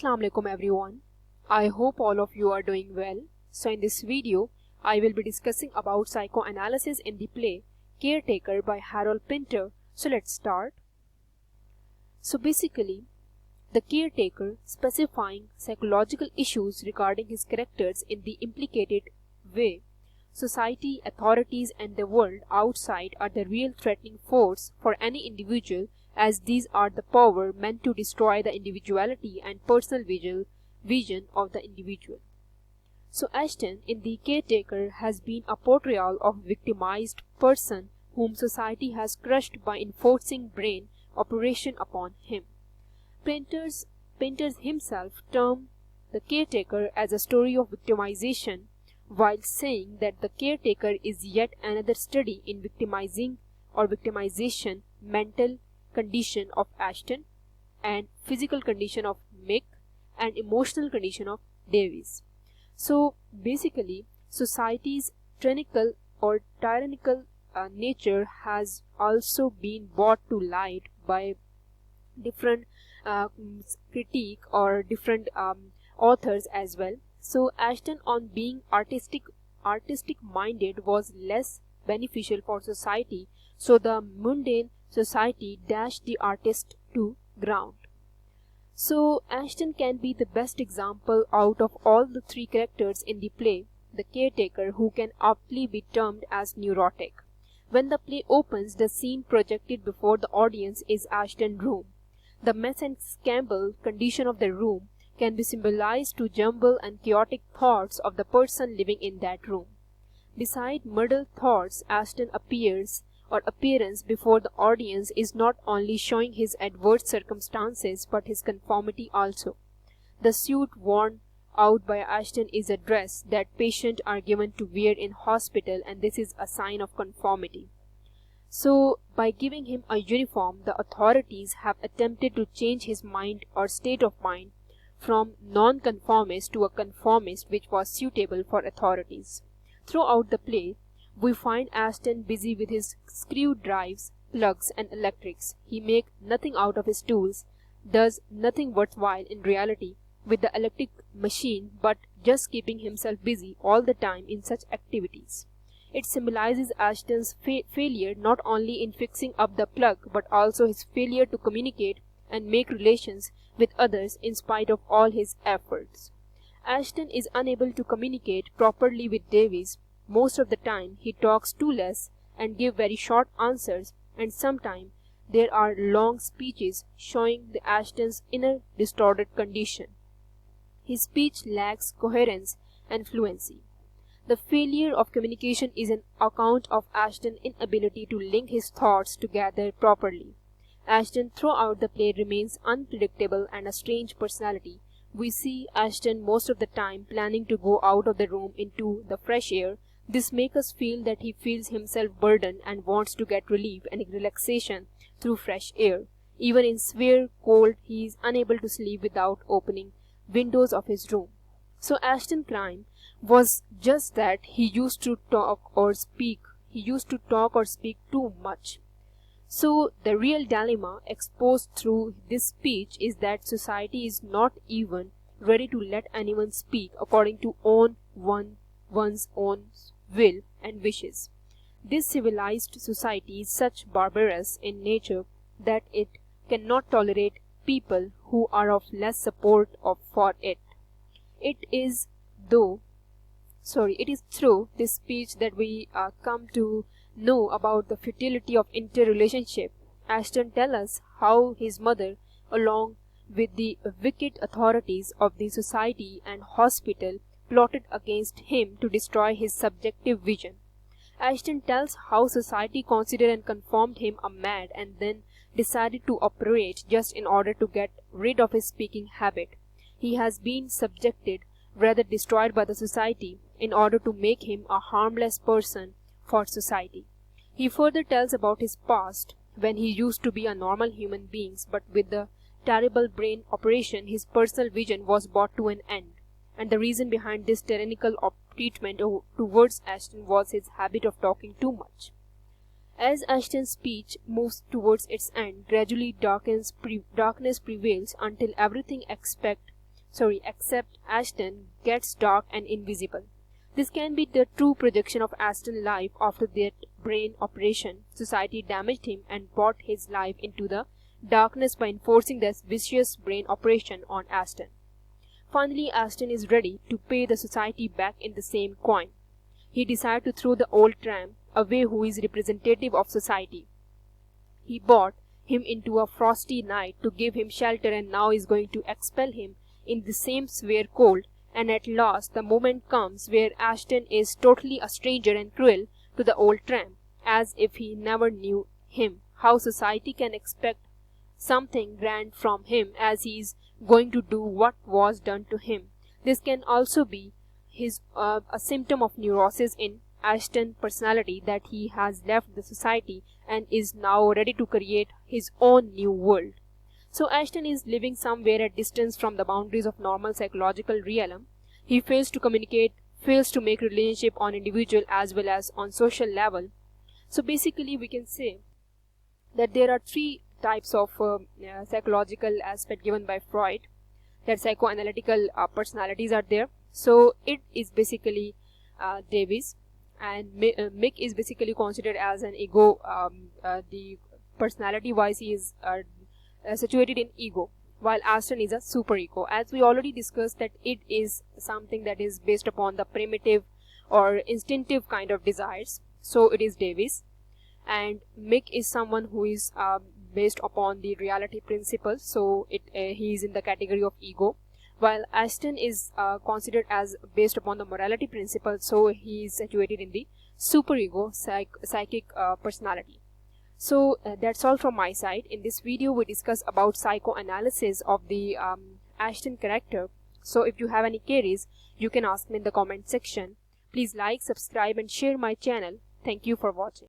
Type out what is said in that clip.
Assalamu alaikum everyone. I hope all of you are doing well. So in this video, I will be discussing about psychoanalysis in the play Caretaker by Harold Pinter. So let's start. So basically, the caretaker specifying psychological issues regarding his characters in the implicated way. Society, authorities and the world outside are the real threatening force for any individual, as these are the power meant to destroy the individuality and personal vision of the individual. So Ashton in the Caretaker has been a portrayal of a victimized person whom society has crushed by enforcing brain operation upon him. Painters himself term the Caretaker as a story of victimization, while saying that the Caretaker is yet another study in victimization, mental condition of Ashton, and physical condition of Mick, and emotional condition of Davies. So basically, society's tyrannical nature has also been brought to light by different critique or different authors as well. So Ashton on being artistic minded was less beneficial for society, so the mundane society dashed the artist to ground. So Ashton can be the best example out of all the three characters in the play, the Caretaker, who can aptly be termed as neurotic. When the play opens, the scene projected before the audience is Ashton's room. The mess and scramble condition of the room can be symbolized to jumble and chaotic thoughts of the person living in that room. Beside muddled thoughts, Ashton appearance before the audience is not only showing his adverse circumstances but his conformity also. The suit worn out by Ashton is a dress that patients are given to wear in hospital, and this is a sign of conformity. So by giving him a uniform, the authorities have attempted to change his mind or state of mind from non-conformist to a conformist, which was suitable for authorities. Throughout the play, we find Ashton busy with his screw drives, plugs and electrics. He makes nothing out of his tools, does nothing worthwhile in reality with the electric machine, but just keeping himself busy all the time in such activities. It symbolizes Ashton's failure not only in fixing up the plug but also his failure to communicate and make relations with others in spite of all his efforts. Ashton is unable to communicate properly with Davies. Most of the time he talks too less and gives very short answers, and sometimes there are long speeches showing the Ashton's inner distorted condition. His speech lacks coherence and fluency. The failure of communication is an account of Ashton's inability to link his thoughts together properly. Ashton throughout the play remains unpredictable and a strange personality. We see Ashton most of the time planning to go out of the room into the fresh air. This makes us feel that he feels himself burdened and wants to get relief and relaxation through fresh air. Even in severe cold, he is unable to sleep without opening windows of his room. So Ashton's crime was just that he used to talk or speak too much. So the real dilemma exposed through this speech is that society is not even ready to let anyone speak according to one's own will and wishes. This civilized society is such barbarous in nature that it cannot tolerate people who are of less support for it. It is through this speech that we come to know about the futility of interrelationship. Ashton tells us how his mother, along with the wicked authorities of the society and hospital, plotted against him to destroy his subjective vision. Ashton tells how society considered and conformed him a mad and then decided to operate just in order to get rid of his speaking habit. He has been subjected, rather destroyed by the society, in order to make him a harmless person for society. He further tells about his past, when he used to be a normal human being, but with the terrible brain operation his personal vision was brought to an end, and the reason behind this tyrannical treatment towards Ashton was his habit of talking too much. As Ashton's speech moves towards its end, gradually darkness prevails until everything except except Ashton gets dark and invisible. This can be the true projection of Ashton's life after that brain operation. Society damaged him and brought his life into the darkness by enforcing this vicious brain operation on Ashton. Finally, Ashton is ready to pay the society back in the same coin. He decided to throw the old tramp away who is representative of society. He brought him into a frosty night to give him shelter and now is going to expel him in the same severe cold. And at last the moment comes where Ashton is totally a stranger and cruel to the old tramp, as if he never knew him. How society can expect something grand from him as he is going to do what was done to him. This can also be a symptom of neurosis in Ashton's personality, that he has left the society and is now ready to create his own new world. So Ashton is living somewhere at distance from the boundaries of normal psychological realm. He fails to communicate, fails to make relationship on individual as well as on social level. So basically we can say that there are three types of psychological aspect given by Freud, that psychoanalytical personalities are there. So it is basically Davies, and Mick is basically considered as an ego. The personality wise he is situated in ego, while Ashton is a superego. As we already discussed that it is something that is based upon the primitive or instinctive kind of desires, so it is Davies. And Mick is someone who is based upon the reality principle, so he is in the category of ego, while Ashton is considered as based upon the morality principle, so he is situated in the superego psychic personality. So that's all from my side. In this video we discuss about psychoanalysis of the Ashton character. So if you have any queries, you can ask me in the comment section. Please like, subscribe and share my channel. Thank you for watching.